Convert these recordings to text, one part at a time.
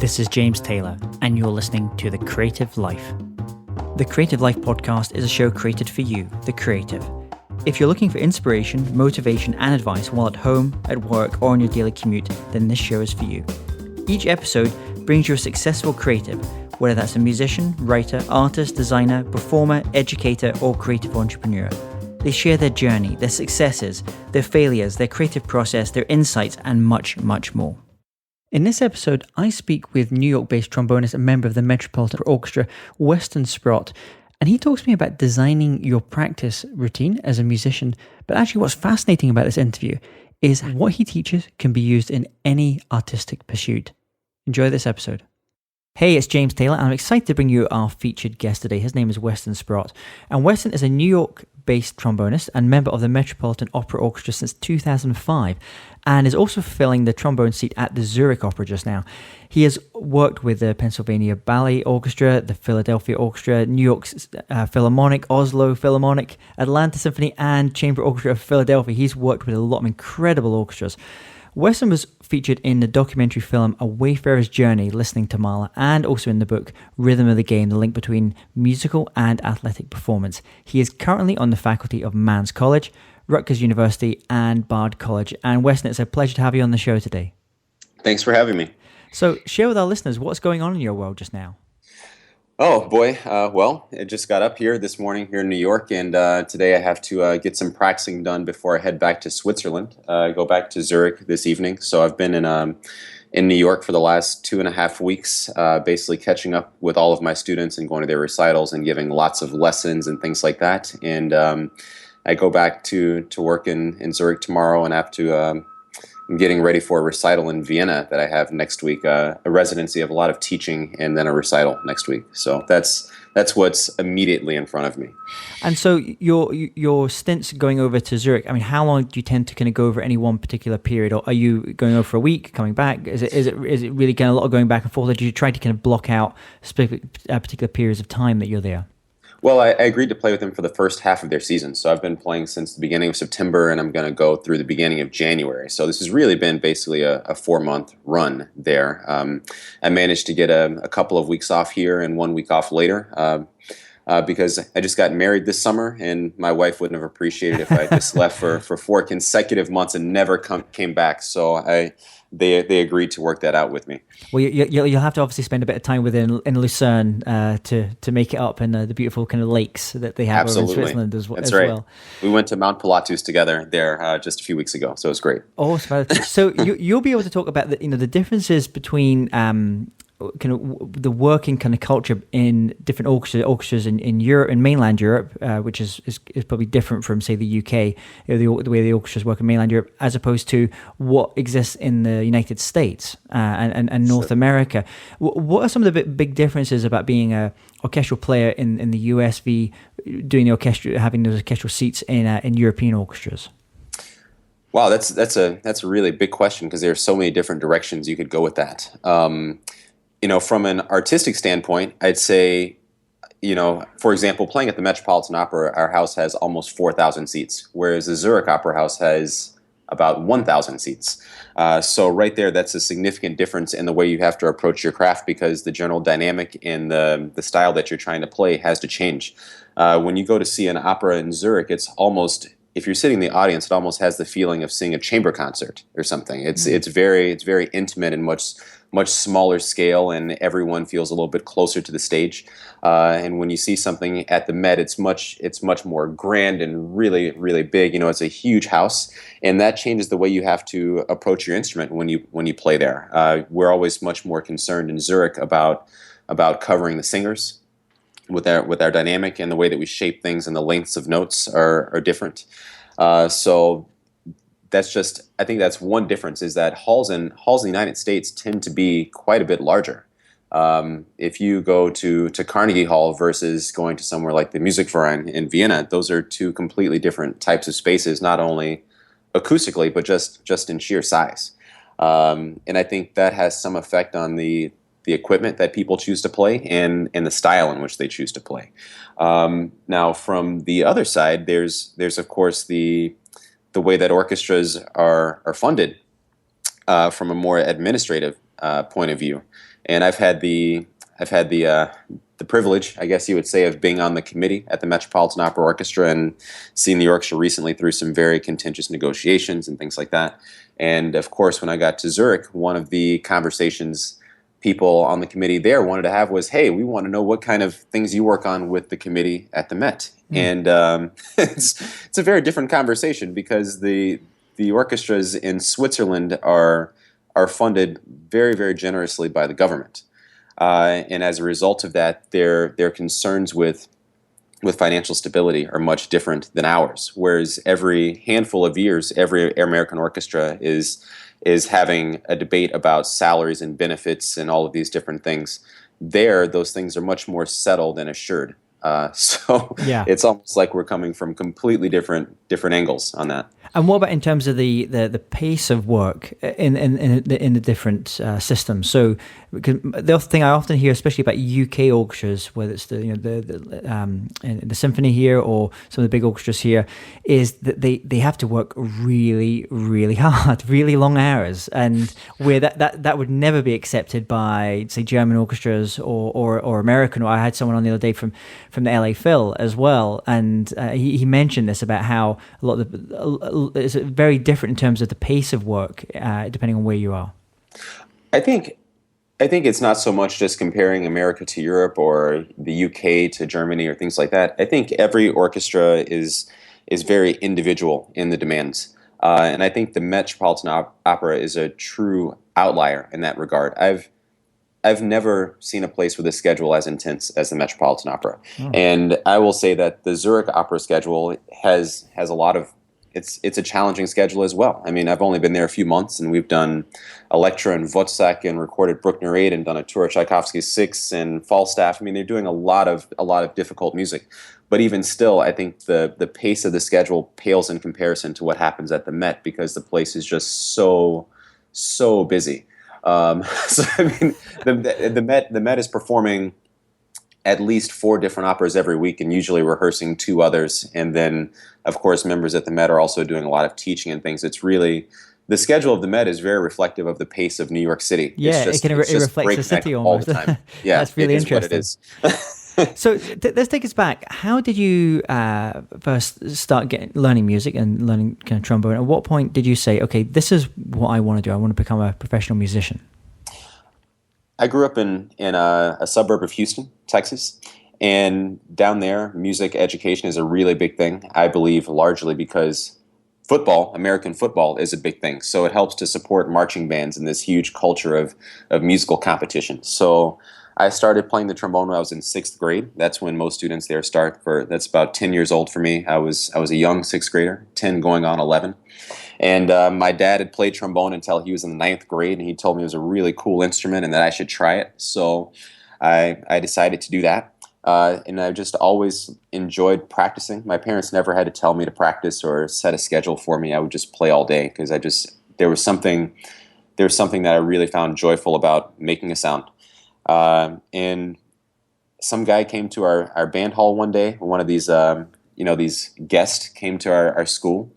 This is James Taylor, and you're listening to The Creative Life. The Creative Life podcast is a show created for you, the creative. If you're looking for inspiration, motivation, and advice while at home, at work, or on your daily commute, then this show is for you. Each episode brings you a successful creative, whether that's a musician, writer, artist, designer, performer, educator, or creative entrepreneur. They share their journey, their successes, their failures, their creative process, their insights, and much, much more. In this episode, I speak with New York-based trombonist and member of the Metropolitan Opera Orchestra, Weston Sprott, and he talks to me about designing your practice routine as a musician. But actually what's fascinating about this interview is what he teaches can be used in any artistic pursuit. Enjoy this episode. Hey, it's James Taylor, and I'm excited to bring you our featured guest today. His name is Weston Sprott, and Weston is a New York-based trombonist and member of the Metropolitan Opera Orchestra since 2005, and is also filling the trombone seat at the Zurich Opera just now. He has worked with the Pennsylvania Ballet Orchestra, the Philadelphia Orchestra, New York's Philharmonic, Oslo Philharmonic, Atlanta Symphony, and Chamber Orchestra of Philadelphia. He's worked with a lot of incredible orchestras. Weston was featured in the documentary film A Wayfarer's Journey, Listening to Mahler, and also in the book Rhythm of the Game, the link between musical and athletic performance. He is currently on the faculty of Mannes College, Rutgers University, and Bard College. And Weston, it's a pleasure to have you on the show today. Thanks for having me. So share with our listeners what's going on in your world just now. Oh, boy. Well, I just got up here this morning here in New York, and today I have to get some practicing done before I head back to Switzerland. I go back to Zurich this evening. So I've been in New York for the last 2.5 weeks, basically catching up with all of my students and going to their recitals and giving lots of lessons and things like that. And I go back to work in Zurich tomorrow, and have to I'm getting ready for a recital in Vienna that I have next week, a residency of a lot of teaching and then a recital next week. So that's what's immediately in front of me. And so your stints going over to Zurich, I mean, how long do you tend to kind of go over any one particular period? Or are you going over for a week, coming back? Is it really kind of a lot of going back and forth? Or do you try to kind of block out particular periods of time that you're there? Well, I agreed to play with them for the first half of their season. So I've been playing since the beginning of September, and I'm going to go through the beginning of January. So this has really been basically a 4-month run there. I managed to get a couple of weeks off here and 1 week off later because I just got married this summer, and my wife wouldn't have appreciated if I just left for 4 consecutive months and never came back. So they agreed to work that out with me. Well, you'll have to obviously spend a bit of time in Lucerne to make it up in the beautiful kind of lakes that they have over in Switzerland as well. That's right. We went to Mount Pilatus together there just a few weeks ago, so it was great. Oh, so you'll be able to talk about the differences between kind of the working kind of culture in different orchestras in Europe, in mainland Europe, which is probably different from, say, the UK, the way the orchestras work in mainland Europe, as opposed to what exists in the United States and North Sure. America. What are some of the big differences about being a orchestral player in the US v doing the orchestra, having those orchestral seats in European orchestras? Wow, that's a really big question, because there are so many different directions you could go with that. From an artistic standpoint, I'd say, for example, playing at the Metropolitan Opera, our house has almost 4,000 seats, whereas the Zurich Opera House has about 1,000 seats. So right there, that's a significant difference in the way you have to approach your craft, because the general dynamic in the style that you're trying to play has to change. When you go to see an opera in Zurich, it's almost, if you're sitting in the audience, it almost has the feeling of seeing a chamber concert or something. It's very intimate and much smaller scale, and everyone feels a little bit closer to the stage. And when you see something at the Met, it's much more grand and really, really big. It's a huge house, and that changes the way you have to approach your instrument when you play there. We're always much more concerned in Zurich about covering the singers with our dynamic, and the way that we shape things and the lengths of notes are different. So I think that's one difference, is that halls in the United States tend to be quite a bit larger. If you go to Carnegie Hall versus going to somewhere like the Musikverein in Vienna, those are two completely different types of spaces, not only acoustically, but just in sheer size. And I think that has some effect on the equipment that people choose to play and the style in which they choose to play. Now, from the other side, there's of course the way that orchestras are funded from a more administrative point of view. And I've had the privilege, I guess you would say, of being on the committee at the Metropolitan Opera Orchestra and seeing the orchestra recently through some very contentious negotiations and things like that. And of course, when I got to Zurich, one of the conversations people on the committee there wanted to have was, "Hey, we want to know what kind of things you work on with the committee at the Met." And it's a very different conversation because the orchestras in Switzerland are funded very, very generously by the government. And as a result of that, their concerns with financial stability are much different than ours. Whereas every handful of years, every American orchestra is having a debate about salaries and benefits and all of these different things. There, those things are much more settled and assured. So Yeah. it's almost like we're coming from completely different angles on that. And what about in terms of the pace of work in the different systems? So, because the other thing I often hear, especially about UK orchestras, whether it's the symphony here or some of the big orchestras here, is that they have to work really, really hard, really long hours, and where that would never be accepted by, say, German orchestras or American. Or I had someone on the other day from the LA Phil as well, and he mentioned this about how a lot of it's very different in terms of the pace of work, depending on where you are. I think it's not so much just comparing America to Europe or the UK to Germany or things like that. I think every orchestra is very individual in the demands, and I think the Metropolitan Opera is a true outlier in that regard. I've never seen a place with a schedule as intense as the Metropolitan Opera, and I will say that the Zurich Opera schedule has a lot of. It's a challenging schedule as well. I mean, I've only been there a few months, and we've done Elektra and Wozzeck and recorded Bruckner 8 and done a tour of Tchaikovsky 6 and Falstaff. I mean, they're doing a lot of difficult music. But even still, I think the pace of the schedule pales in comparison to what happens at the Met because the place is just so busy. So I mean, the Met is performing at least 4 different operas every week and usually rehearsing 2 others. And then, of course, members at the Met are also doing a lot of teaching and things. It's really, the schedule of the Met is very reflective of the pace of New York City. Yeah, it reflects the city almost. All the time. Yeah, that's really interesting. It is what it is. So let's take us back. How did you first start learning music and learning kind of trombone? At what point did you say, okay, this is what I want to do. I want to become a professional musician? I grew up in a suburb of Houston, Texas, and down there, music education is a really big thing, I believe, largely because American football, is a big thing. So it helps to support marching bands in this huge culture of musical competition. So I started playing the trombone when I was in 6th grade. That's when most students there start. That's about 10 years old for me. I was a young 6th grader, 10 going on 11. And my dad had played trombone until he was in the 9th grade, and he told me it was a really cool instrument and that I should try it. So I decided to do that. And I've just always enjoyed practicing. My parents never had to tell me to practice or set a schedule for me. I would just play all day because there was something that I really found joyful about making a sound. And some guy came to our band hall one day. One of these these guests came to our school.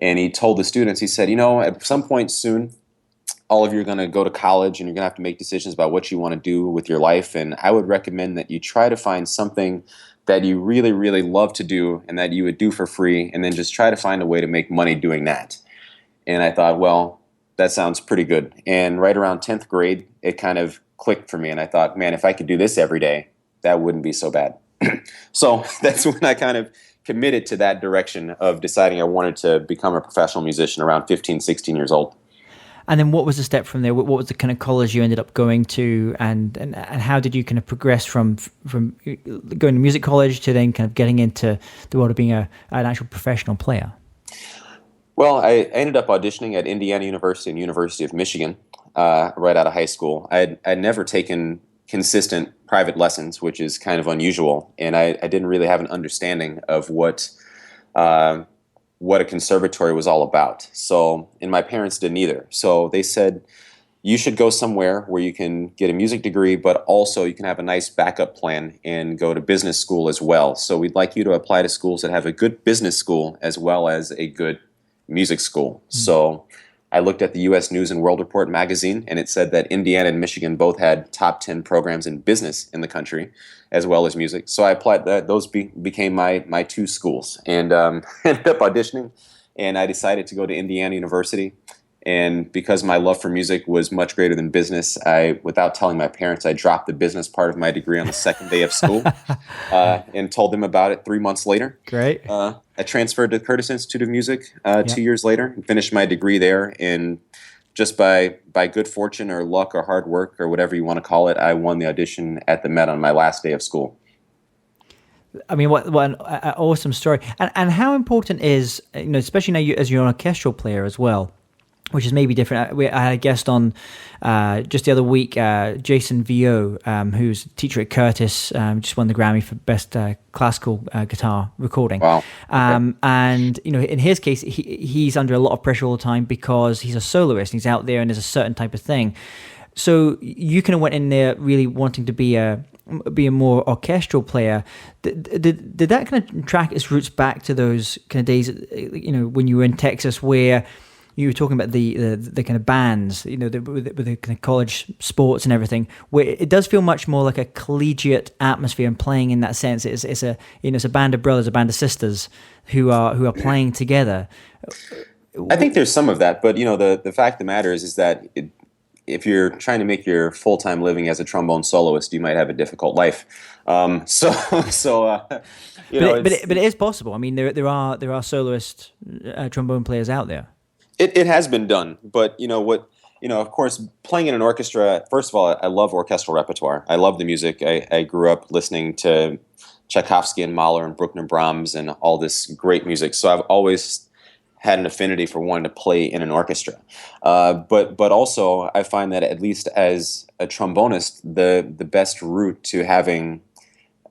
And he told the students, he said, at some point soon, all of you are going to go to college and you're going to have to make decisions about what you want to do with your life. And I would recommend that you try to find something that you really, really love to do and that you would do for free, and then just try to find a way to make money doing that. And I thought, well, that sounds pretty good. And right around 10th grade, it kind of clicked for me. And I thought, man, if I could do this every day, that wouldn't be so bad. So that's when I kind of committed to that direction of deciding I wanted to become a professional musician around 15, 16 years old. And then what was the step from there? What was the kind of college you ended up going to, and how did you kind of progress from going to music college to then kind of getting into the world of being an actual professional player? Well, I ended up auditioning at Indiana University and University of Michigan right out of high school. I'd never taken consistent private lessons, which is kind of unusual, and I didn't really have an understanding of what a conservatory was all about. So, and my parents didn't either. So they said, you should go somewhere where you can get a music degree, but also you can have a nice backup plan and go to business school as well. So we'd like you to apply to schools that have a good business school as well as a good music school. So I looked at the U.S. News and World Report magazine, and it said that Indiana and Michigan both had top 10 programs in business in the country, as well as music. So I applied that. Those became my two schools, and ended up auditioning, and I decided to go to Indiana University. And because my love for music was much greater than business, without telling my parents, I dropped the business part of my degree on the second day of school, and told them about it 3 months later. Great. I transferred to the Curtis Institute of Music Yeah. 2 years later and finished my degree there. And just by good fortune or luck or hard work or whatever you want to call it, I won the audition at the Met on my last day of school. I mean, what an awesome story. And how important is, especially now as you're an orchestral player as well, which is maybe different. I had a guest on just the other week, Jason Vio, who's a teacher at Curtis, just won the Grammy for Best Classical Guitar Recording. Wow. Okay. And, in his case, he's under a lot of pressure all the time because he's a soloist. And he's out there and there's a certain type of thing. So you kind of went in there really wanting to be a more orchestral player. Did that kind of track its roots back to those kind of days, when you were in Texas, where you were talking about the kind of bands, with the kind of college sports and everything, where it does feel much more like a collegiate atmosphere and playing in that sense. It's a band of brothers, a band of sisters who are playing together. I think there's some of that, but the fact of the matter is that if you're trying to make your full-time living as a trombone soloist, you might have a difficult life. But it is possible. I mean, there are soloist trombone players out there. It has been done, but of course, playing in an orchestra, first of all, I love orchestral repertoire. I love the music. I grew up listening to Tchaikovsky and Mahler and Bruckner, Brahms, and all this great music. So I've always had an affinity for wanting to play in an orchestra. But also, I find that at least as a trombonist, the best route to having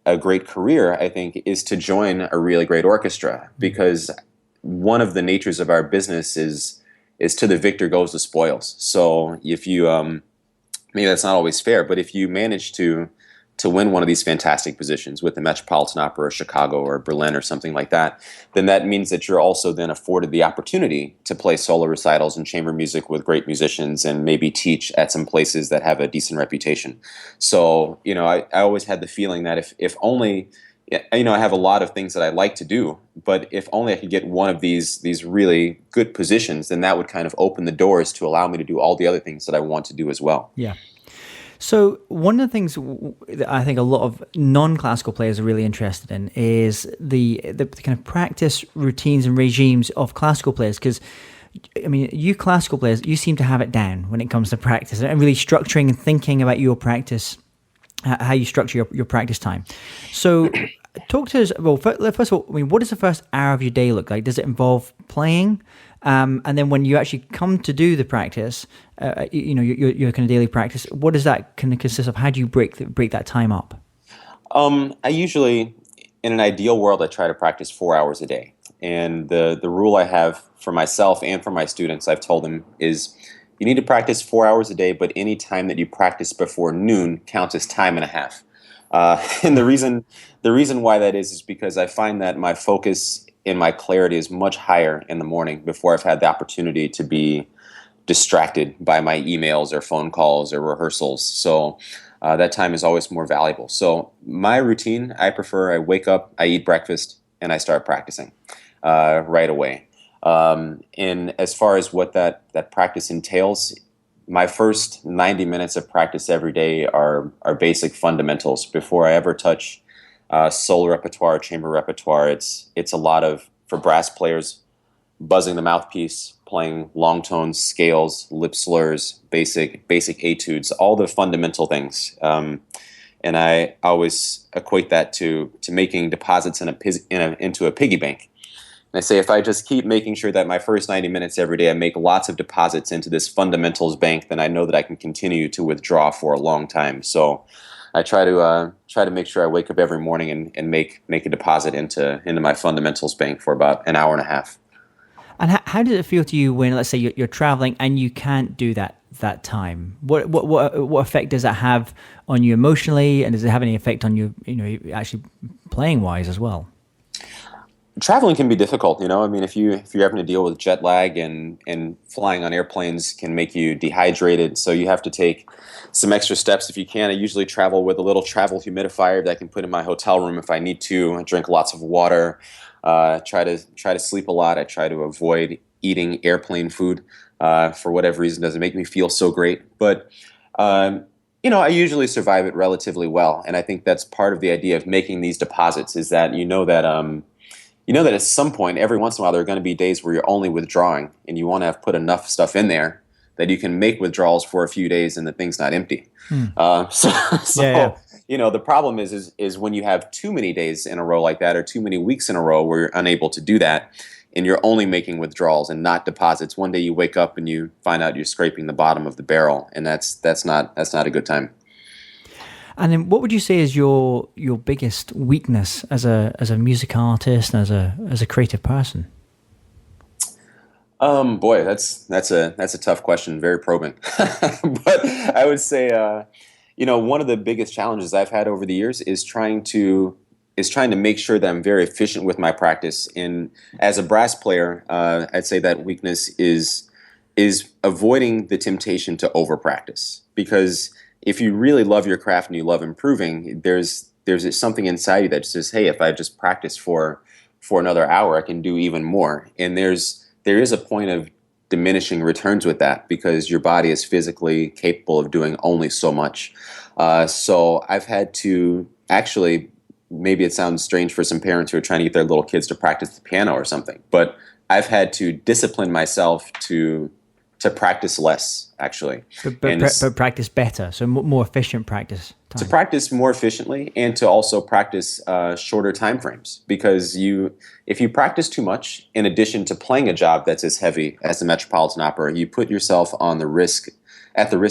a great career, I think, is to join a really great orchestra, because one of the natures of our business is to the victor goes the spoils. So if you, maybe that's not always fair, but if you manage to win one of these fantastic positions with the Metropolitan Opera or Chicago or Berlin or something like that, then that means that you're also then afforded the opportunity to play solo recitals and chamber music with great musicians and maybe teach at some places that have a decent reputation. So, I always had the feeling that if only, I have a lot of things that I like to do, but if only I could get one of these really good positions, then that would kind of open the doors to allow me to do all the other things that I want to do as well. Yeah. So one of the things that I think a lot of non-classical players are really interested in is the kind of practice routines and regimes of classical players, because I mean, you classical players, you seem to have it down when it comes to practice and really structuring and thinking about your practice, how you structure your practice time. So talk to us, well, first of all, I mean, what does the first hour of your day look like? Does it involve playing? And then when you actually come to do the practice, your kind of daily practice, what does that kind of consist of? How do you break that time up? I usually, in an ideal world, I try to practice 4 hours a day. And the rule I have for myself and for my students, I've told them, is you need to practice 4 hours a day, but any time that you practice before noon counts as time and a half. And the reason why that is because I find that my focus and my clarity is much higher in the morning before I've had the opportunity to be distracted by my emails or phone calls or rehearsals. So that time is always more valuable. So my routine, I wake up, I eat breakfast, and I start practicing right away. And as far as what that practice entails, my first 90 minutes of practice every day are basic fundamentals. Before I ever touch solo repertoire, chamber repertoire, it's a lot of, for brass players, buzzing the mouthpiece, playing long tones, scales, lip slurs, basic etudes, all the fundamental things. And I always equate that to making deposits into a piggy bank. And I say, if I just keep making sure that my first 90 minutes every day I make lots of deposits into this fundamentals bank, then I know that I can continue to withdraw for a long time. So I try to make sure I wake up every morning and make a deposit into my fundamentals bank for about an hour and a half. And how does it feel to you when, let's say, you're traveling and you can't do that time? What effect does that have on you emotionally, and does it have any effect on you, actually playing wise as well? Traveling can be difficult, you know. I mean, if you're having to deal with jet lag and flying on airplanes can make you dehydrated, so you have to take some extra steps if you can. I usually travel with a little travel humidifier that I can put in my hotel room if I need to. I drink lots of water. Try to sleep a lot. I try to avoid eating airplane food. For whatever reason, doesn't make me feel so great, but. I usually survive it relatively well, and I think that's part of the idea of making these deposits is that you know that at some point, every once in a while, there are going to be days where you're only withdrawing, and you want to have put enough stuff in there that you can make withdrawals for a few days and the thing's not empty. So, Yeah. the problem is when you have too many days in a row like that, or too many weeks in a row where you're unable to do that, and you're only making withdrawals and not deposits. One day you wake up and you find out you're scraping the bottom of the barrel, and that's not a good time. And then, what would you say is your biggest weakness as a music artist and as a creative person? Boy, that's a tough question, very probing. But I would say, one of the biggest challenges I've had over the years is trying to make sure that I'm very efficient with my practice. And as a brass player, I'd say that weakness is avoiding the temptation to over practice, because if you really love your craft and you love improving, there's something inside you that says, hey, if I just practice for another hour, I can do even more. And there is a point of diminishing returns with that, because your body is physically capable of doing only so much. So I've had to actually, maybe it sounds strange for some parents who are trying to get their little kids to practice the piano or something, but I've had to discipline myself to practice less, actually. But practice better, so more efficient practice time. To practice more efficiently, and to also practice shorter time frames, because if you practice too much, in addition to playing a job that's as heavy as the Metropolitan Opera, you put yourself at the risk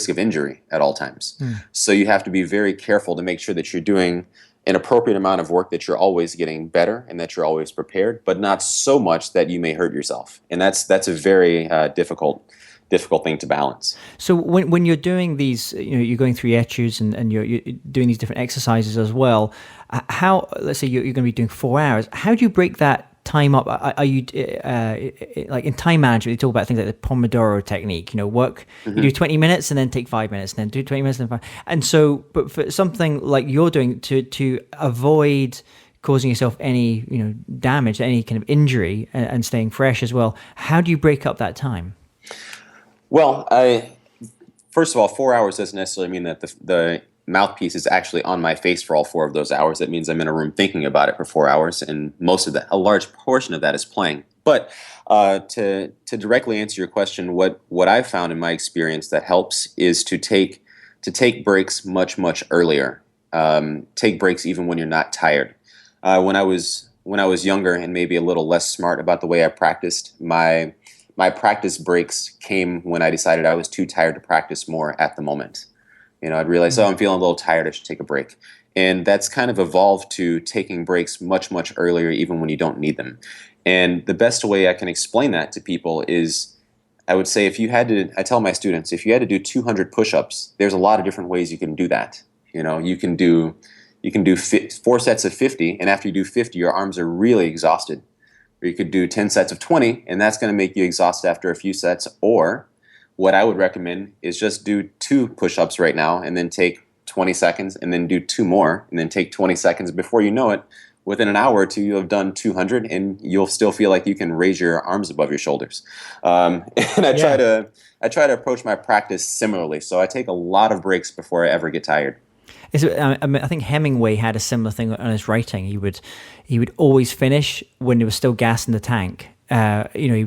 of injury at all times. So you have to be very careful to make sure that you're doing an appropriate amount of work, that you're always getting better and that you're always prepared, but not so much that you may hurt yourself. And that's a very difficult thing to balance. So when you're doing these, you're going through etudes and you're doing these different exercises as well. How, let's say you're going to be doing 4 hours. How do you break that time up? Are you like in time management? They talk about things like the Pomodoro technique. Work. You do 20 minutes and then take 5 minutes, and then do 20 minutes and then 5. And so, but for something like you're doing to avoid causing yourself any damage, any kind of injury, and staying fresh as well, how do you break up that time? Well, first of all, 4 hours doesn't necessarily mean that the mouthpiece is actually on my face for all 4 of those hours. That means I'm in a room thinking about it for 4 hours, and a large portion of that is playing. But to directly answer your question, what I've found in my experience that helps is to take breaks much, much earlier. Take breaks even when you're not tired. When I was younger and maybe a little less smart about the way I practiced, my practice breaks came when I decided I was too tired to practice more at the moment. I'd realize, I'm feeling a little tired, I should take a break. And that's kind of evolved to taking breaks much, much earlier, even when you don't need them. And the best way I can explain that to people is, I would say, I tell my students, if you had to do 200 push-ups, there's a lot of different ways you can do that. You can do 4 sets of 50, and after you do 50, your arms are really exhausted. Or you could do 10 sets of 20, and that's going to make you exhausted after a few sets. Or what I would recommend is just do 2 push-ups right now, and then take 20 seconds, and then do 2 more, and then take 20 seconds. Before you know it, within an hour or two, you'll have done 200, and you'll still feel like you can raise your arms above your shoulders. And I try to approach my practice similarly. So I take a lot of breaks before I ever get tired. I think Hemingway had a similar thing on his writing. He would always finish when there was still gas in the tank. He knew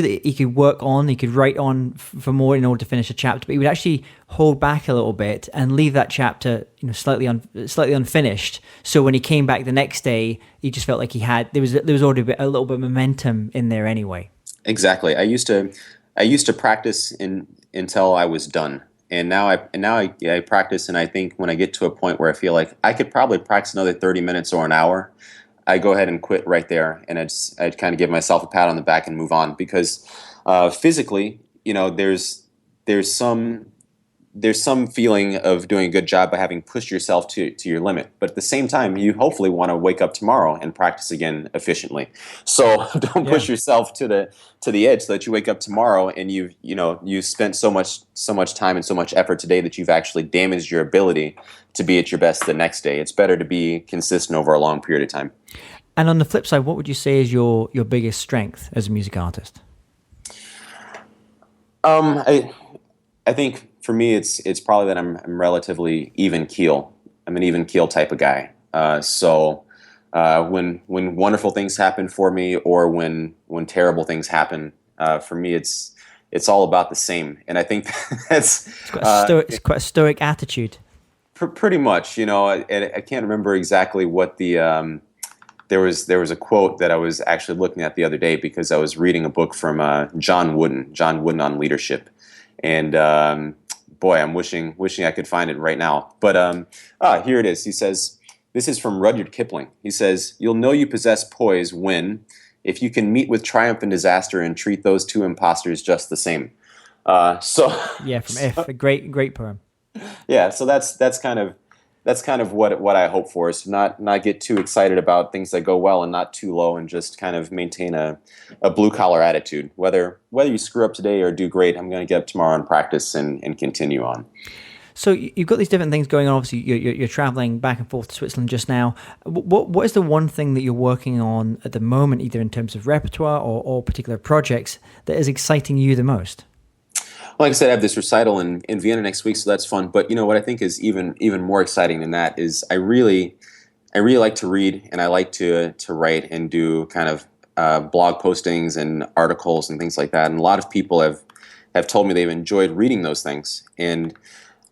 that he could work on, he could write on for more in order to finish a chapter, but he would actually hold back a little bit and leave that chapter, slightly unfinished. So when he came back the next day, he just felt like there was already a little bit of momentum in there anyway. Exactly. I used to practice until I was done. And now I practice, and I think when I get to a point where I feel like I could probably practice another 30 minutes or an hour, I go ahead and quit right there, and I'd kind of give myself a pat on the back and move on, because physically, there's some there's some feeling of doing a good job by having pushed yourself to your limit. But at the same time, you hopefully want to wake up tomorrow and practice again efficiently. So don't push yourself to the edge so that you wake up tomorrow and you spent so much time and so much effort today that you've actually damaged your ability to be at your best the next day. It's better to be consistent over a long period of time. And on the flip side, what would you say is your biggest strength as a music artist? I think for me, it's probably that I'm relatively even keel. I'm an even keel type of guy. So when wonderful things happen for me, or when terrible things happen, for me, it's all about the same. And I think it's quite a stoic attitude. Pretty much, I can't remember exactly what the there was a quote that I was actually looking at the other day because I was reading a book from John Wooden on leadership, and boy, I'm wishing I could find it right now. But here it is. He says, this is from Rudyard Kipling. He says, "You'll know you possess poise when, if you can meet with triumph and disaster and treat those two imposters just the same." From If, a great poem. Yeah, so that's kind of what I hope for, is to not get too excited about things that go well and not too low, and just kind of maintain a blue collar attitude. Whether you screw up today or do great, I'm going to get up tomorrow and practice and continue on. So you've got these different things going on. Obviously, you're traveling back and forth to Switzerland just now. What is the one thing that you're working on at the moment, either in terms of repertoire or particular projects, that is exciting you the most? Like I said, I have this recital in Vienna next week, so that's fun. But what I think is even more exciting than that is I really like to read, and I like to write and do kind of blog postings and articles and things like that. And a lot of people have told me they've enjoyed reading those things. And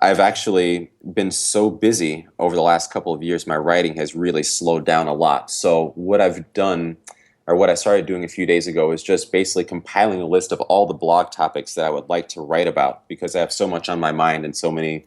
I've actually been so busy over the last couple of years, my writing has really slowed down a lot. So what I've done, or what I started doing a few days ago, is just basically compiling a list of all the blog topics that I would like to write about, because I have so much on my mind and so many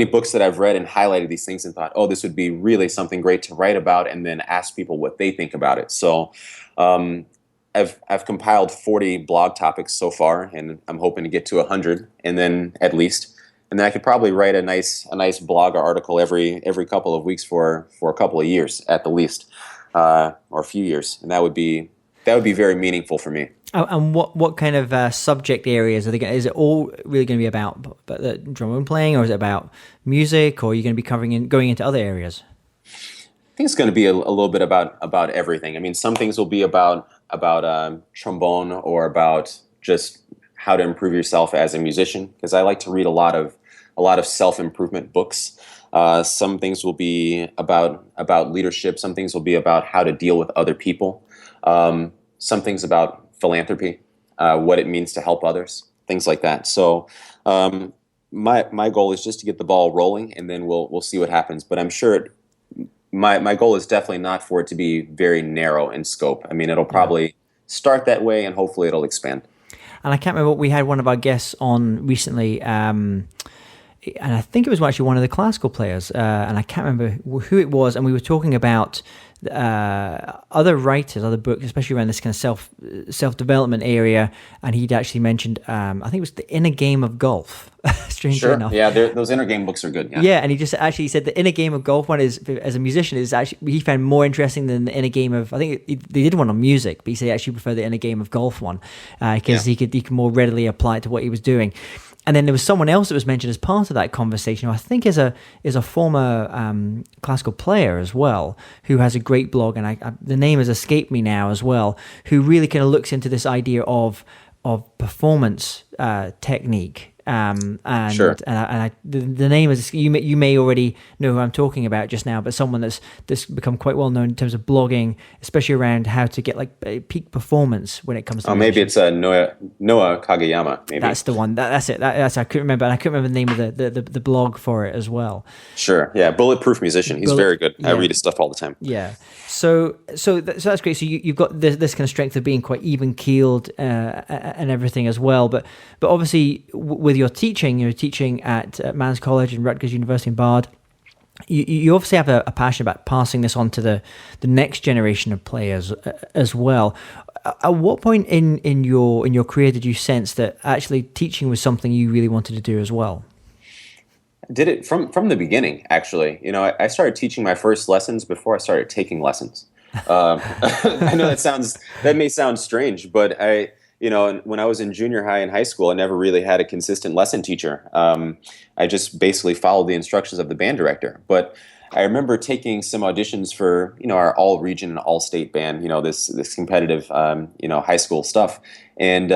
books that I've read and highlighted these things and thought, oh, this would be really something great to write about, and then ask people what they think about it. So I've compiled 40 blog topics so far, and I'm hoping to get to 100, and then at least. And then I could probably write a nice blog or article every couple of weeks for a couple of years at the least. Or a few years, and that would be very meaniful for me. Oh, and what kind of subject areas are they? Is it all really going to be about the trombone playing, or is it about music, or are you going to be going into other areas? I think it's going to be a little bit about everything. I mean, some things will be about trombone, or about just how to improve yourself as a musician, because I like to read a lot of self-improvement books. Some things will be about leadership. Some things will be about how to deal with other people. Some things about philanthropy, what it means to help others, things like that. So my goal is just to get the ball rolling, and then we'll see what happens. But I'm sure my goal is definitely not for it to be very narrow in scope. I mean, it'll probably start that way, and hopefully it'll expand. And I can't remember, we had one of our guests on recently, and I think it was actually one of the classical players, and I can't remember who it was, and we were talking about other writers, other books, especially around this kind of self-development area, and he'd actually mentioned, I think it was The Inner Game of Golf, strangely enough. Yeah, those inner game books are good. Yeah, and he just actually said the Inner Game of Golf one is, as a musician, is actually, he found more interesting than the Inner Game of, I think they did one on music, but he said he actually preferred the Inner Game of Golf one, because he could more readily apply it to what he was doing. And then there was someone else that was mentioned as part of that conversation, who I think is a former classical player as well, who has a great blog, and the name has escaped me now as well, who really kind of looks into this idea of performance technique. Sure. The name is, you may already know who I'm talking about just now, but someone that's become quite well known in terms of blogging, especially around how to get like peak performance when it comes to. Oh, maybe it's Noah Kageyama. Maybe that's the one. That's it. That's I couldn't remember. And I couldn't remember the name of the blog for it as well. Sure. Yeah. Bulletproof Musician. He's very good. Yeah. I read his stuff all the time. Yeah. So that's great. So you've got this kind of strength of being quite even keeled and everything as well. But obviously with your teaching, you're teaching at Man's College and Rutgers University in Bard. You obviously have a passion about passing this on to the next generation of players as well. At what point in your career did you sense that actually teaching was something you really wanted to do as well? did it from the beginning, actually. I started teaching my first lessons before I started taking lessons. I know that may sound strange, but when I was in junior high and high school, I never really had a consistent lesson teacher. I just basically followed the instructions of the band director. But I remember taking some auditions for, our all-region and all-state band, this competitive, high school stuff. And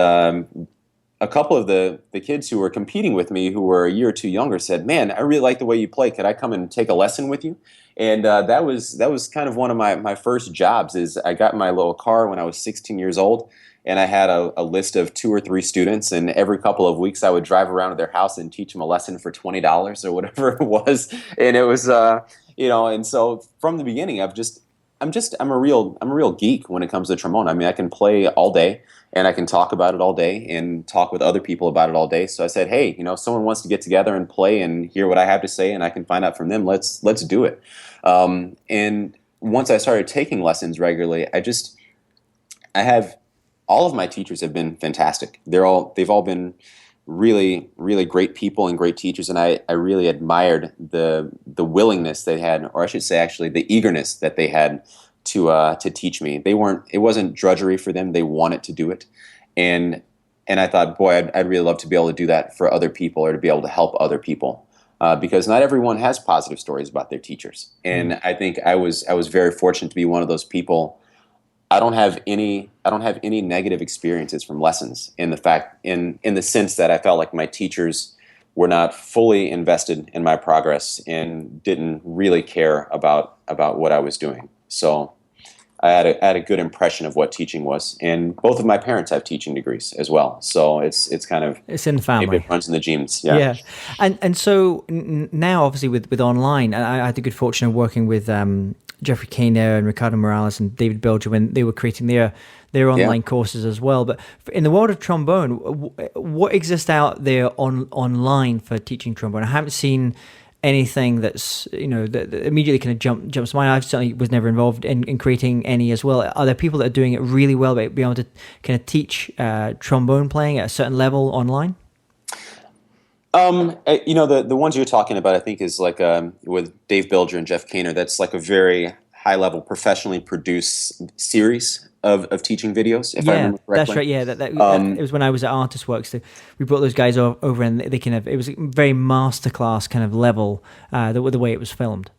a couple of the kids who were competing with me, who were a year or two younger, said, "Man, I really like the way you play. Could I come and take a lesson with you?" And that was kind of one of my first jobs. Is I got my little car when I was 16 years old, and I had a list of 2 or 3 students, and every couple of weeks I would drive around to their house and teach them a lesson for $20 or whatever it was. And it was, and so from the beginning, I'm a real geek when it comes to trombone. I mean, I can play all day, and I can talk about it all day and talk with other people about it all day. So I said, hey, if someone wants to get together and play and hear what I have to say, and I can find out from them, let's do it. And once I started taking lessons regularly, I have all of my teachers have been fantastic. They've all been really, really great people and great teachers, and I really admired the willingness they had, or I should say, actually, the eagerness that they had to teach me. It wasn't drudgery for them. They wanted to do it, and I thought, boy, I'd really love to be able to do that for other people, or to be able to help other people, because not everyone has positive stories about their teachers, and I think I was very fortunate to be one of those people. I don't have any negative experiences from lessons, in the sense that I felt like my teachers were not fully invested in my progress and didn't really care about what I was doing. So I had a good impression of what teaching was, and both of my parents have teaching degrees as well. So it's in the family. Maybe it runs in the genes. Yeah. Yeah, and so now, obviously, with online, I had the good fortune of working with Jeffrey Kainer and Ricardo Morales and David Belger when they were creating their online courses as well. But in the world of trombone, what exists out there online for teaching trombone? I haven't seen anything that's that immediately kind of jumps to mind. I certainly was never involved in creating any as well. Are there people that are doing it really well, being able to kind of teach trombone playing at a certain level online? The ones you're talking about, I think, is like with Dave Bilger and Jeff Kainer. That's like a very high-level, professionally produced series of teaching videos, if I remember correctly. That's right. Yeah, it was when I was at Artist Works. We brought those guys over, and they it was a very masterclass kind of level, the way it was filmed.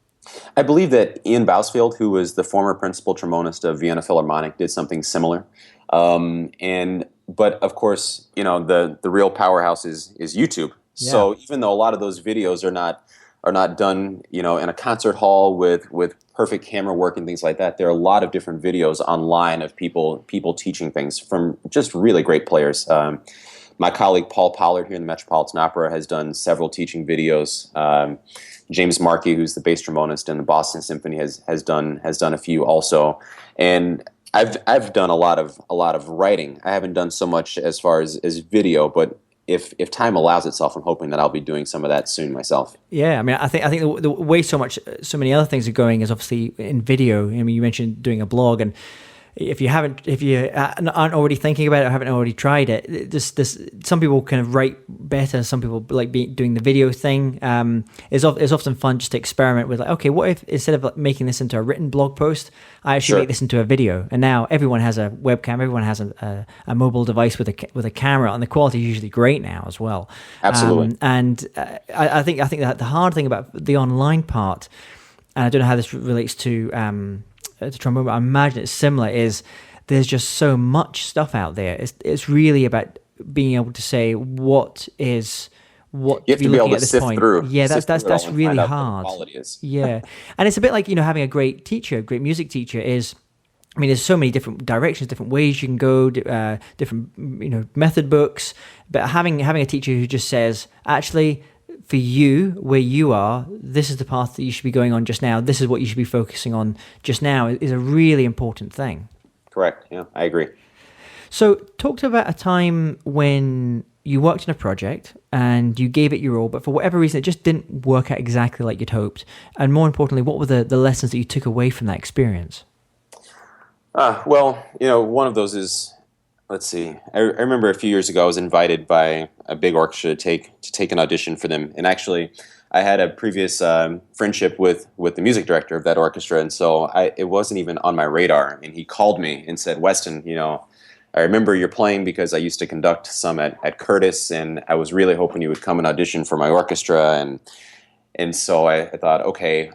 I believe that Ian Bousfield, who was the former principal trombonist of Vienna Philharmonic, did something similar. But of course, the real powerhouse is YouTube. Yeah. So even though a lot of those videos are not done, in a concert hall with perfect camera work and things like that, there are a lot of different videos online of people teaching things from just really great players. My colleague Paul Pollard here in the Metropolitan Opera has done several teaching videos. James Markey, who's the bass trombonist in the Boston Symphony, has done a few also. And I've done a lot of writing. I haven't done so much as far as video, but if time allows itself, I'm hoping that I'll be doing some of that soon myself. Yeah, I mean, I think the way so many other things are going is obviously in video. I mean, you mentioned doing a blog, and if you aren't already thinking about it or haven't already tried it, some people kind of write better. Some people like doing the video thing. It's often fun just to experiment with, like, okay, what if instead of like making this into a written blog post, I actually make this into a video? And now everyone has a webcam, everyone has a mobile device with a camera, and the quality is usually great now as well. Absolutely. I think that the hard thing about the online part, and I don't know how this relates to trombone, but I imagine it's similar, is there's just so much stuff out there. It's really about being able to say what you have to be able to sift through. Yeah, that's really hard. Yeah, and it's a bit like having a great teacher, a great music teacher is. I mean, there's so many different directions, different ways you can go, different method books. But having a teacher who just says, actually, for you, where you are, this is the path that you should be going on just now. This is what you should be focusing on just now is a really important thing. Correct. Yeah, I agree. So talk about a time when you worked in a project and you gave it your all, but for whatever reason, it just didn't work out exactly like you'd hoped. And more importantly, what were the lessons that you took away from that experience? Well, one of those is, let's see. I remember a few years ago I was invited by a big orchestra to take an audition for them, and actually I had a previous friendship with the music director of that orchestra, and so it wasn't even on my radar. And he called me and said, "Weston, I remember you're playing because I used to conduct some at Curtis, and I was really hoping you would come and audition for my orchestra." And so I thought, okay.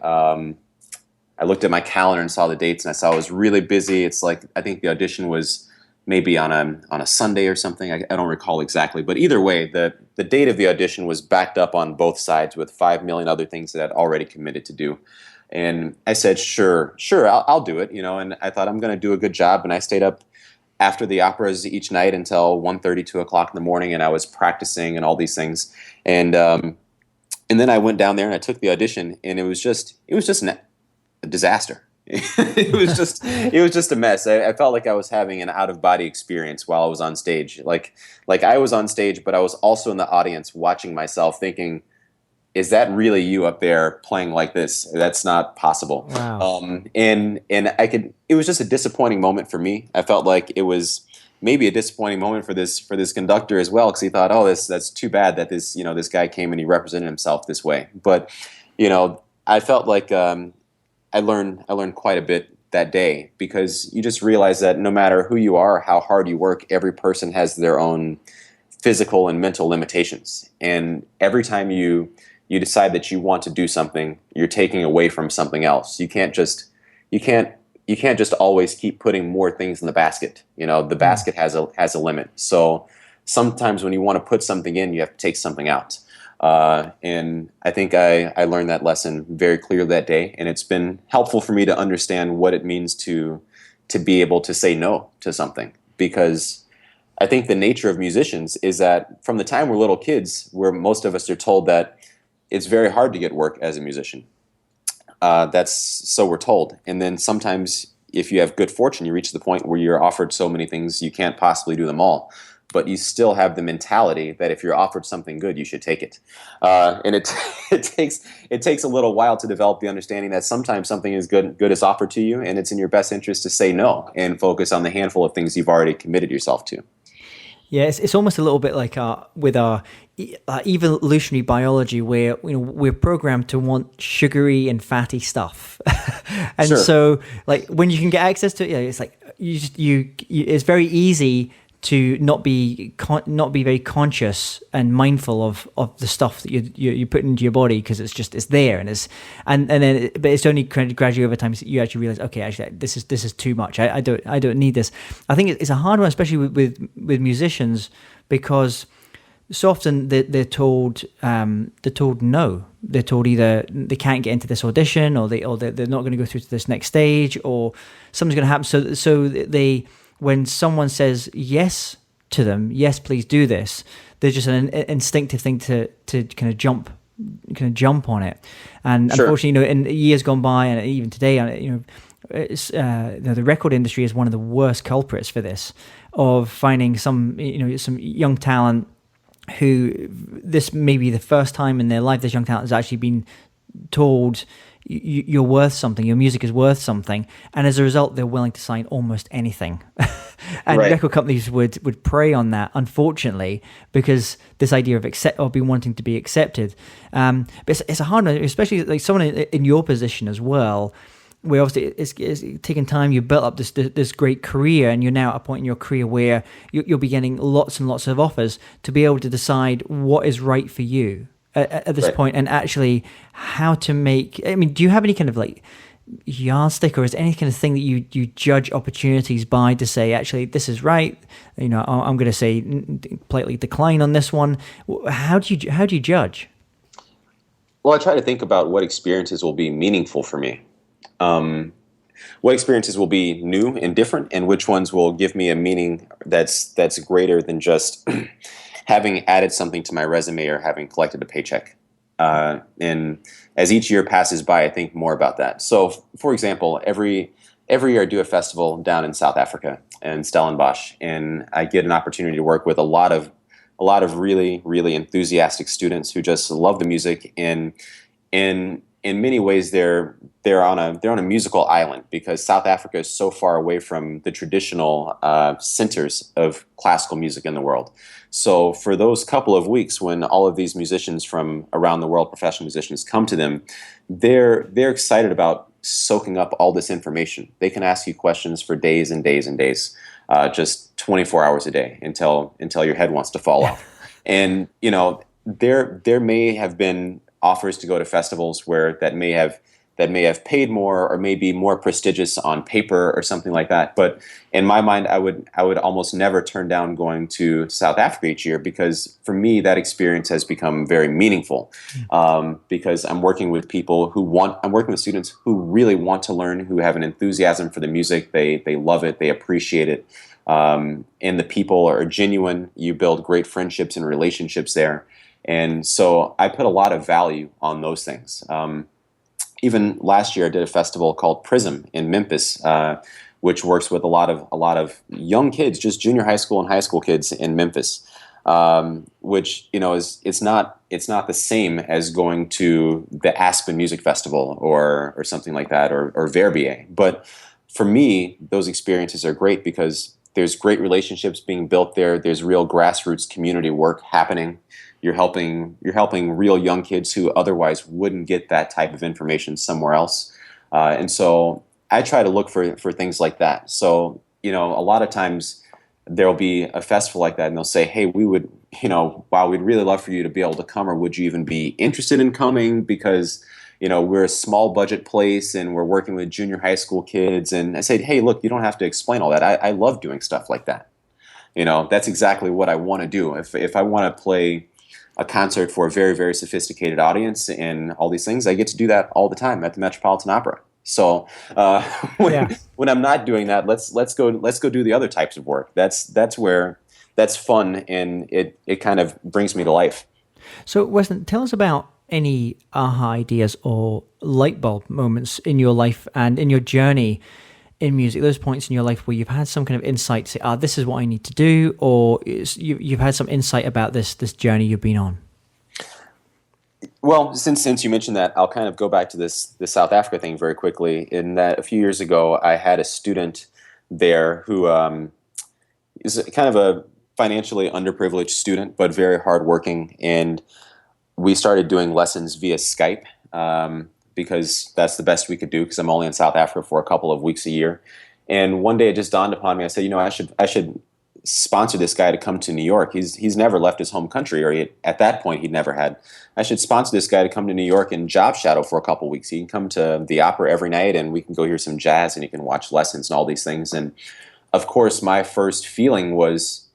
I looked at my calendar and saw the dates, and I saw I was really busy. It's like I think the audition was maybe on a Sunday or something. I don't recall exactly, but either way, the date of the audition was backed up on both sides with 5 million other things that I'd already committed to do. And I said, sure, I'll do it, and I thought I'm going to do a good job. And I stayed up after the operas each night until 1:30, 2 o'clock in the morning, and I was practicing and all these things. And then I went down there and I took the audition, and it was just a disaster. It was just a mess. I felt like I was having an out of body experience while I was on stage. Like I was on stage, but I was also in the audience watching myself, thinking, "Is that really you up there playing like this? That's not possible." Wow. And It was just a disappointing moment for me. I felt like it was maybe a disappointing moment for this conductor as well, because he thought, "Oh, that's too bad that this guy came and he represented himself this way." But I felt like I learned quite a bit that day, because you just realize that no matter who you are or how hard you work, every person has their own physical and mental limitations. And every time you decide that you want to do something, you're taking away from something else. You can't just always keep putting more things in the basket. The basket has a limit. So sometimes when you want to put something in, you have to take something out. And I think I learned that lesson very clearly that day, and it's been helpful for me to understand what it means to be able to say no to something. Because I think the nature of musicians is that from the time we're little kids, where most of us are told that it's very hard to get work as a musician. So we're told. And then sometimes, if you have good fortune, you reach the point where you're offered so many things you can't possibly do them all. But you still have the mentality that if you're offered something good, you should take it. And it takes a little while to develop the understanding that sometimes something is good is offered to you, and it's in your best interest to say no and focus on the handful of things you've already committed yourself to. Yeah, it's almost a little bit like with our evolutionary biology, where we're programmed to want sugary and fatty stuff, and Sure. so like when you can get access to it, it's like it's very easy to not be very conscious and mindful of the stuff that you put into your body, because it's there, and then but it's only gradually over time you actually realize, okay, actually this is too much. I don't need this. I think it's a hard one, especially with musicians, because so often they're told no. They're told either they can't get into this audition, or they're not going to go through to this next stage, or something's going to happen. So they, when someone says yes to them, yes, please do this, there's just an instinctive thing to kind of jump on it. And Sure. unfortunately, in years gone by, and even today, it's, the record industry is one of the worst culprits for this, of finding some young talent who this may be the first time in their life this young talent has actually been told you're worth something, your music is worth something, and as a result they're willing to sign almost anything. And Right. record companies would prey on that, unfortunately, because this idea of being wanting to be accepted. But it's a hard one, especially like someone in your position as well, where obviously it's taken time. You built up this great career, and you're now at a point in your career where you'll be getting lots and lots of offers to be able to decide what is right for you at this Right. point, and actually how to make. I mean, do you have any kind of like yardstick, or is there any kind of thing that you judge opportunities by, to say, actually this is right? I'm going to say politely decline on this one. How do you judge? Well, I try to think about what experiences will be meaningful for me. What experiences will be new and different, and which ones will give me a meaning that's greater than just having added something to my resume or having collected a paycheck. And as each year passes by, I think more about that. So, for example, every year I do a festival down in South Africa, in Stellenbosch, and I get an opportunity to work with a lot of really, really enthusiastic students who just love the music. And in many ways they're on a musical island because South Africa is so far away from the traditional centers of classical music in the world. So for those couple of weeks when all of these musicians from around the world, professional musicians, come to them, they're excited about soaking up all this information. They can ask you questions for days and days and days, just 24 hours a day until your head wants to fall off. And there may have been offers to go to festivals where that may have paid more or may be more prestigious on paper or something like that. But in my mind, I would almost never turn down going to South Africa each year because for me that experience has become very meaningful because I'm working with students who really want to learn, who have an enthusiasm for the music. They love it, they appreciate it, and the people are genuine. You build great friendships and relationships there. And so I put a lot of value on those things. Even last year, I did a festival called Prism in Memphis, which works with a lot of young kids, just junior high school and high school kids in Memphis. Which is it's not the same as going to the Aspen Music Festival or something like that or Verbier. But for me, those experiences are great because there's great relationships being built there. There's real grassroots community work happening. You're helping real young kids who otherwise wouldn't get that type of information somewhere else. And so I try to look for things like that. So, a lot of times there'll be a festival like that and they'll say, hey, we would, wow, we'd really love for you to be able to come, or would you even be interested in coming? Because, we're a small budget place and we're working with junior high school kids. And I said, hey, look, you don't have to explain all that. I love doing stuff like that. That's exactly what I want to do. If I want to play a concert for a very, very sophisticated audience and all these things, I get to do that all the time at the Metropolitan Opera. So when I'm not doing that, let's go do the other types of work. That's where that's fun, and it kind of brings me to life. So Weston, tell us about any aha ideas or light bulb moments in your life and in your journey in music, those points in your life where you've had some kind of insight, say, this is what I need to do, or you've had some insight about this journey you've been on. Well, since you mentioned that, I'll kind of go back to this South Africa thing very quickly. In that, a few years ago, I had a student there who is kind of a financially underprivileged student, but very hardworking, and we started doing lessons via Skype. Because that's the best we could do because I'm only in South Africa for a couple of weeks a year. And one day it just dawned upon me. I said, I should sponsor this guy to come to New York. He's never left his home country, or at that point he'd never had. I should sponsor this guy to come to New York and job shadow for a couple of weeks. He can come to the opera every night and we can go hear some jazz and he can watch lessons and all these things. And of course, my first feeling was,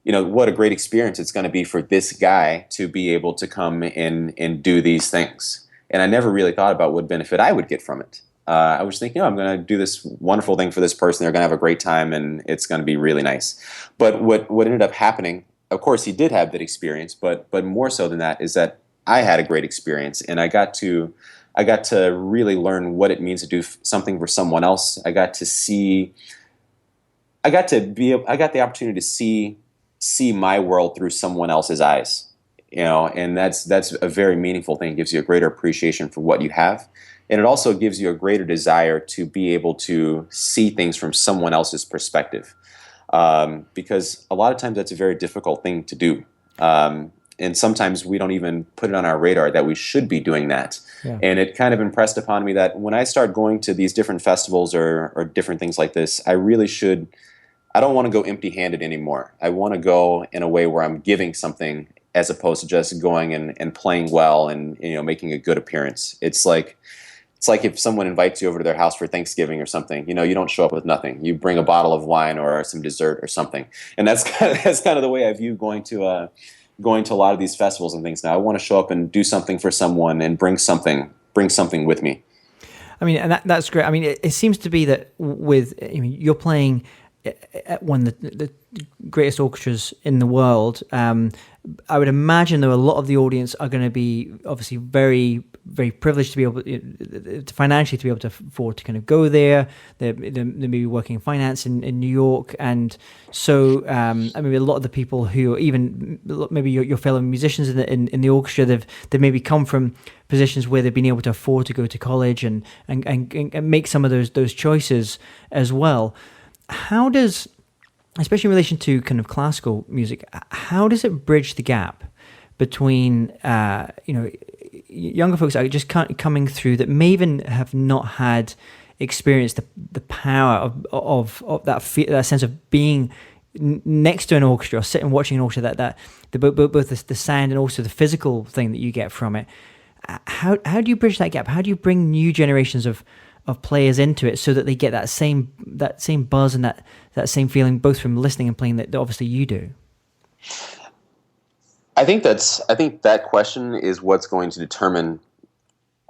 what a great experience it's going to be for this guy to be able to come in and do these things. And I never really thought about what benefit I would get from it. I was thinking, I'm going to do this wonderful thing for this person. They're going to have a great time, and it's going to be really nice. But what ended up happening, of course, he did have that experience. But more so than that is that I had a great experience, and I got to really learn what it means to do something for someone else. I got the opportunity to see my world through someone else's eyes. And that's a very meaningful thing. It gives you a greater appreciation for what you have. And it also gives you a greater desire to be able to see things from someone else's perspective. Because a lot of times that's a very difficult thing to do. And sometimes we don't even put it on our radar that we should be doing that. Yeah. And it kind of impressed upon me that when I start going to these different festivals or different things like this, I don't want to go empty-handed anymore. I want to go in a way where I'm giving something as opposed to just going and playing well and making a good appearance. It's like if someone invites you over to their house for Thanksgiving or something, you don't show up with nothing. You bring a bottle of wine or some dessert or something. And that's kind of the way I view going to a lot of these festivals and things now. I want to show up and do something for someone and bring something with me. I mean, and that's great. I mean, it seems to be that you're playing at one of the greatest orchestras in the world, I would imagine though a lot of the audience are going to be obviously very, very privileged to be able financially to be able to afford to kind of go there. They may be working in finance in New York, and so I mean a lot of the people who are even maybe your fellow musicians in the orchestra, they've maybe come from positions where they've been able to afford to go to college and make some of those choices as well. How does, especially in relation to kind of classical music, how does it bridge the gap between younger folks that are just coming through that may even have not had experienced the power of that sense of being next to an orchestra, or sitting watching an orchestra, that both the sound and also the physical thing that you get from it. How do you bridge that gap? How do you bring new generations of players into it so that they get that same buzz and that same feeling both from listening and playing that obviously you do? I think that question is what's going to determine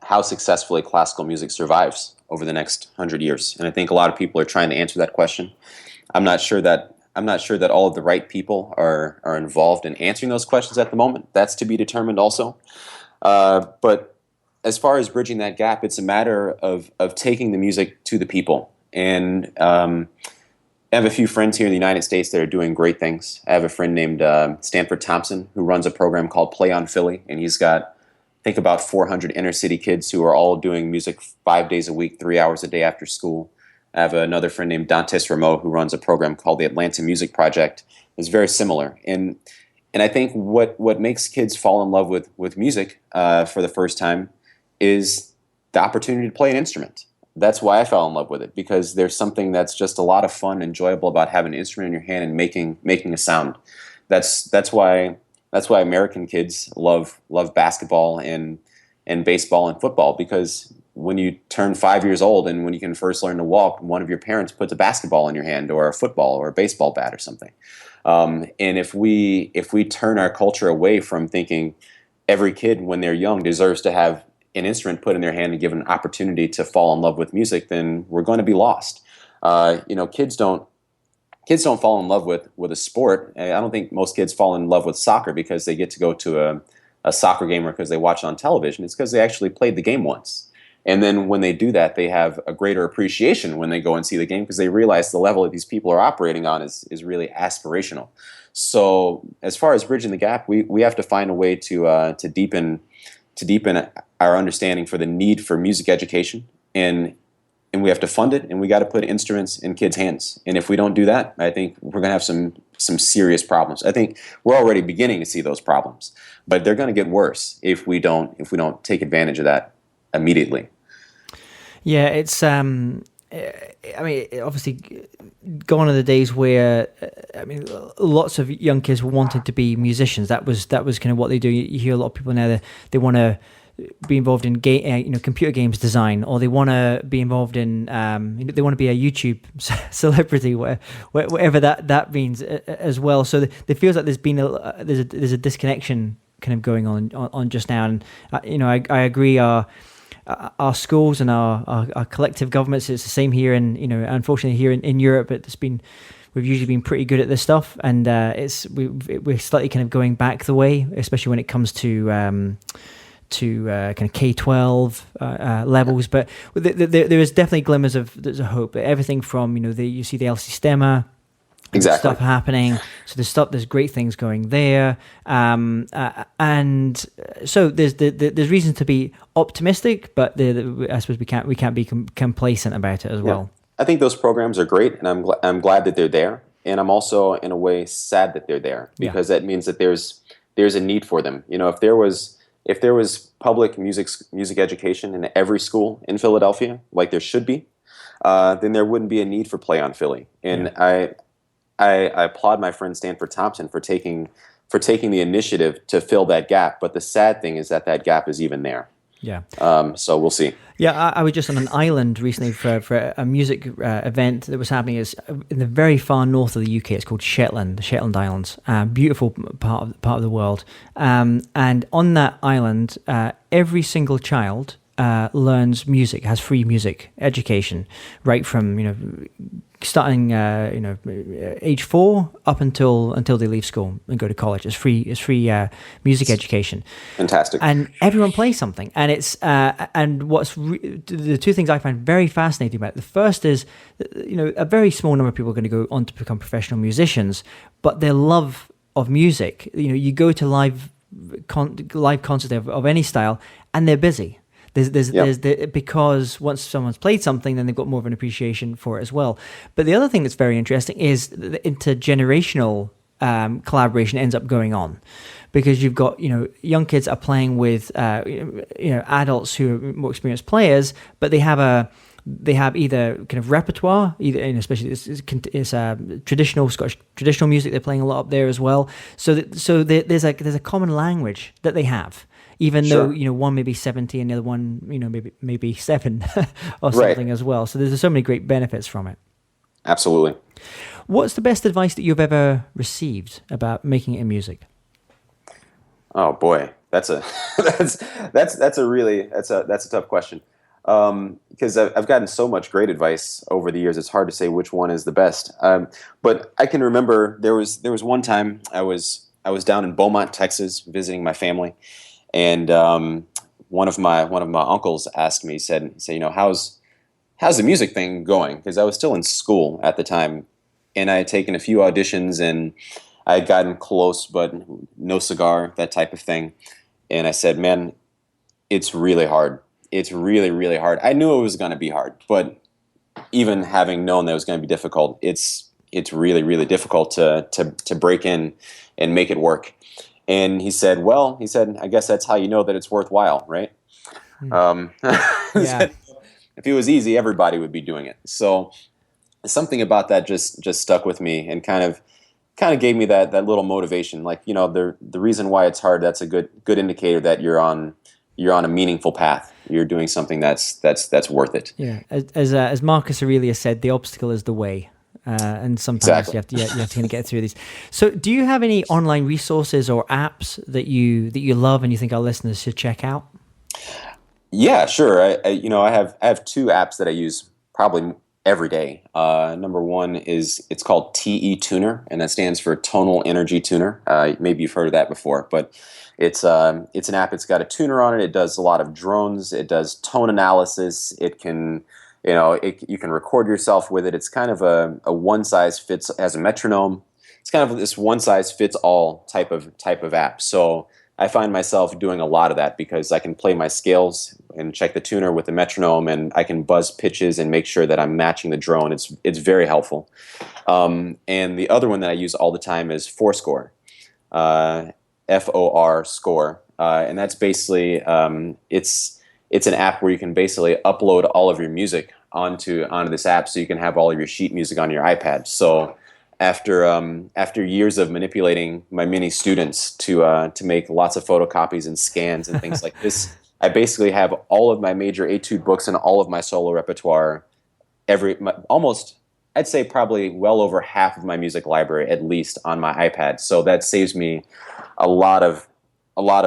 how successfully classical music survives over the next 100 years. And I think a lot of people are trying to answer that question. I'm not sure that all of the right people are involved in answering those questions at the moment. That's to be determined also. But as far as bridging that gap, it's a matter of taking the music to the people. And I have a few friends here in the United States that are doing great things. I have a friend named Stanford Thompson who runs a program called Play on Philly, and he's got, I think, about 400 inner city kids who are all doing music 5 days a week, 3 hours a day after school. I have another friend named Dantes Rameau who runs a program called the Atlanta Music Project. It's very similar. And I think what makes kids fall in love with music for the first time is the opportunity to play an instrument. That's why I fell in love with it, because there's something that's just a lot of fun, enjoyable about having an instrument in your hand and making a sound. That's why American kids love basketball and baseball and football, because when you turn 5 years old and when you can first learn to walk, one of your parents puts a basketball in your hand, or a football or a baseball bat or something. And if we turn our culture away from thinking every kid when they're young deserves to have an instrument put in their hand and given an opportunity to fall in love with music, then we're going to be lost. Kids don't fall in love with a sport. I don't think most kids fall in love with soccer because they get to go to a soccer game or because they watch it on television. It's because they actually played the game once. And then when they do that, they have a greater appreciation when they go and see the game, because they realize the level that these people are operating on is really aspirational. So as far as bridging the gap, we have to find a way to deepen our understanding for the need for music education, and we have to fund it, and we got to put instruments in kids' hands. And if we don't do that, I think we're going to have some serious problems. I think we're already beginning to see those problems, but they're going to get worse if we don't take advantage of that immediately. Yeah, it's I mean, obviously, gone are the days where lots of young kids wanted to be musicians. That was kind of what they do. You hear a lot of people now that they want to be involved in computer games design, or they want to be involved in they want to be a YouTube celebrity, whatever that means as well. So it feels like there's been there's a disconnection kind of going on just now. And I agree. Our schools and our collective governments, it's the same here, and unfortunately here in Europe, we've usually been pretty good at this stuff, and we're slightly kind of going back the way, especially when it comes to kind of K-12 levels. But there is definitely glimmers there's a hope. Everything from you see the LC Stemmer. Exactly. Stuff happening. So there's great things going there, and so there's reason to be optimistic, but I suppose we can't be complacent about it as well. I think those programs are great, and I'm glad that they're there, and I'm also in a way sad that they're there, because that means that there's a need for them. If there was public music education in every school in Philadelphia, like there should be, then there wouldn't be a need for Play on Philly. And I applaud my friend Stanford Thompson for taking the initiative to fill that gap. But the sad thing is that gap is even there. Yeah. So we'll see. Yeah, I was just on an island recently for a music event that was happening. Is in the very far north of the UK. It's called Shetland, the Shetland Islands. Beautiful part of the world. And on that island, every single child learns music, has free music education, right from starting age 4 up until they leave school and go to college. It's free music education. Fantastic. And everyone plays something. And it's and the two things I find very fascinating about it. The first is, a very small number of people are going to go on to become professional musicians, but their love of music. You go to live concert of any style, and they're busy. Because once someone's played something, then they've got more of an appreciation for it as well. But the other thing that's very interesting is the intergenerational collaboration ends up going on, because you've got young kids are playing with adults who are more experienced players, but they have either kind of repertoire, especially it's traditional Scottish traditional music. They're playing a lot up there as well. So there's a common language that they have. Even though one may be 70 and the other one maybe 7 or something as well. So there's so many great benefits from it. Absolutely. What's the best advice that you've ever received about making it in music? Oh boy, that's a tough question. Because I've gotten so much great advice over the years, it's hard to say which one is the best. But I can remember there was one time I was down in Beaumont, Texas, visiting my family. And one of my uncles asked me, he said, how's the music thing going? Because I was still in school at the time, and I had taken a few auditions, and I had gotten close, but no cigar, that type of thing. And I said, man, it's really hard. It's really, really hard. I knew it was going to be hard, but even having known that it was going to be difficult, it's really, really difficult to break in and make it work. And he said, I guess that's how you know that it's worthwhile, right? He said, if it was easy, everybody would be doing it. So something about that just stuck with me and kind of gave me that little motivation. Like, the reason why it's hard, that's a good indicator that you're on a meaningful path. You're doing something that's worth it. Yeah, as Marcus Aurelius said, the obstacle is the way. And sometimes you have to kind of get through these. So do you have any online resources or apps that you love and you think our listeners should check out? Yeah, sure. I have 2 apps that I use probably every day. Number one it's called TE Tuner, and that stands for Tonal Energy Tuner. Maybe you've heard of that before, but it's an app. It's got a tuner on it. It does a lot of drones. It does tone analysis. It can you can record yourself with it. It's kind of a one size fits, has a metronome. It's kind of this one size fits all type of app. So I find myself doing a lot of that because I can play my scales and check the tuner with the metronome, and I can buzz pitches and make sure that I'm matching the drone. It's very helpful. And the other one that I use all the time is Fourscore, FOR score, and that's basically it's an app where you can basically upload all of your music onto this app, so you can have all of your sheet music on your iPad. So after years of manipulating my mini students to make lots of photocopies and scans and things like this, I basically have all of my major etude books and all of my solo repertoire, almost, I'd say probably well over half of my music library at least on my iPad. So that saves me a lot of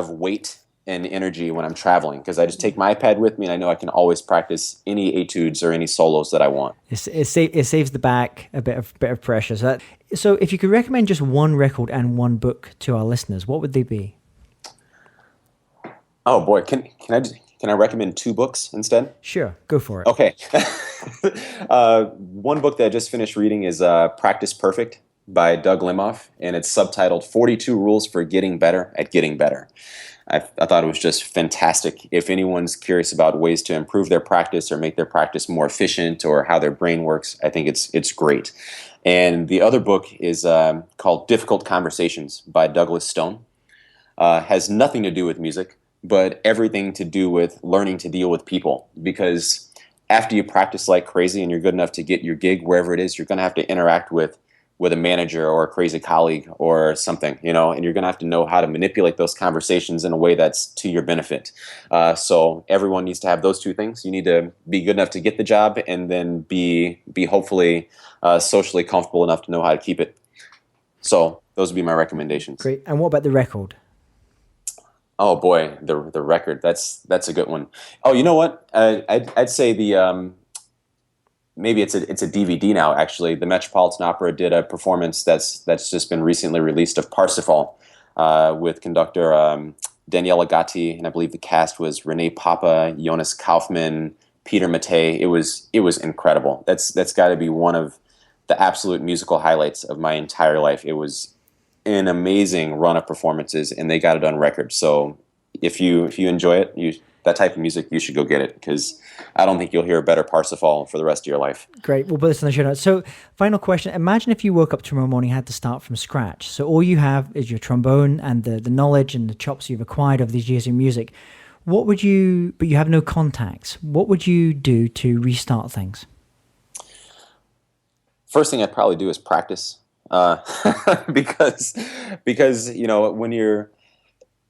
weight and energy when I'm traveling, because I just take my iPad with me and I know I can always practice any etudes or any solos that I want. It saves the back a bit of pressure. So if you could recommend just one record and one book to our listeners, what would they be? Oh boy, can I recommend 2 books instead? Sure, go for it. Okay. One book that I just finished reading is Practice Perfect by Doug Limhoff, and it's subtitled 42 Rules for Getting Better at Getting Better. I thought it was just fantastic. If anyone's curious about ways to improve their practice or make their practice more efficient or how their brain works, I think it's great. And the other book is called Difficult Conversations by Douglas Stone. Has nothing to do with music, but everything to do with learning to deal with people. Because after you practice like crazy and you're good enough to get your gig wherever it is, you're going to have to interact with a manager or a crazy colleague or something, and you're going to have to know how to manipulate those conversations in a way that's to your benefit. So everyone needs to have those 2 things. You need to be good enough to get the job, and then be hopefully socially comfortable enough to know how to keep it. So those would be my recommendations. Great. And what about the record? Oh boy, the record. That's a good one. Oh, you know what? I'd say the maybe it's a DVD now. Actually, the Metropolitan Opera did a performance that's just been recently released of Parsifal with conductor Daniela Gatti, and I believe the cast was Renee Papa, Jonas Kaufman, Peter Mattei. It was incredible. That's got to be one of the absolute musical highlights of my entire life. It was an amazing run of performances, and they got it on record. So if you enjoy it, that type of music, you should go get it, because I don't think you'll hear a better Parsifal for the rest of your life. Great. We'll put this in the show notes. So final question. Imagine if you woke up tomorrow morning and had to start from scratch. So all you have is your trombone and the knowledge and the chops you've acquired over these years in music. But you have no contacts. What would you do to restart things? First thing I'd probably do is practice, because when you're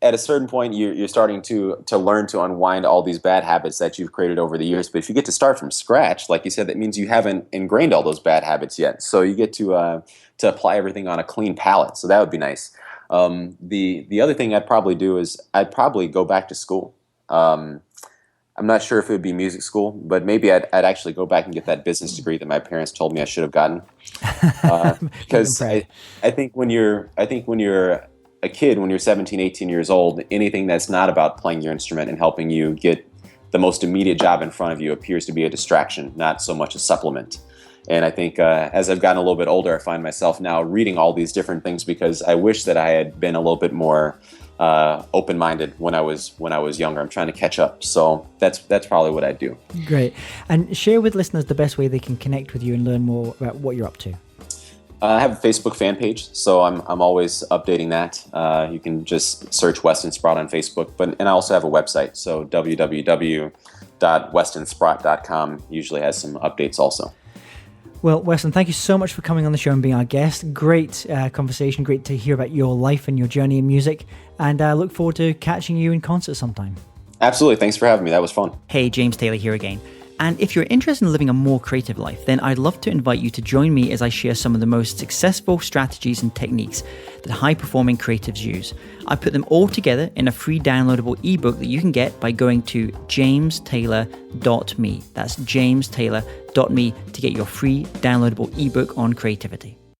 at a certain point, you're starting to learn to unwind all these bad habits that you've created over the years. But if you get to start from scratch, like you said, that means you haven't ingrained all those bad habits yet. So you get to apply everything on a clean palette. So that would be nice. The other thing I'd probably do is I'd probably go back to school. I'm not sure if it would be music school, but maybe I'd actually go back and get that business degree that my parents told me I should have gotten. Because I think when you're a kid, when you're 17, 18 years old, anything that's not about playing your instrument and helping you get the most immediate job in front of you appears to be a distraction, not so much a supplement. And I think as I've gotten a little bit older, I find myself now reading all these different things because I wish that I had been a little bit more open-minded when I was younger. I'm trying to catch up. So that's probably what I'd do. Great. And share with listeners the best way they can connect with you and learn more about what you're up to. I have a Facebook fan page, so I'm always updating that. You can just search Weston Sprott on Facebook, and I also have a website, so www.westonsprott.com usually has some updates also. Well, Weston, thank you so much for coming on the show and being our guest. Great conversation, great to hear about your life and your journey in music, and I look forward to catching you in concert sometime. Absolutely, thanks for having me, that was fun. Hey, James Taylor here again. And if you're interested in living a more creative life, then I'd love to invite you to join me as I share some of the most successful strategies and techniques that high-performing creatives use. I put them all together in a free downloadable ebook that you can get by going to jamestaylor.me. That's jamestaylor.me to get your free downloadable ebook on creativity.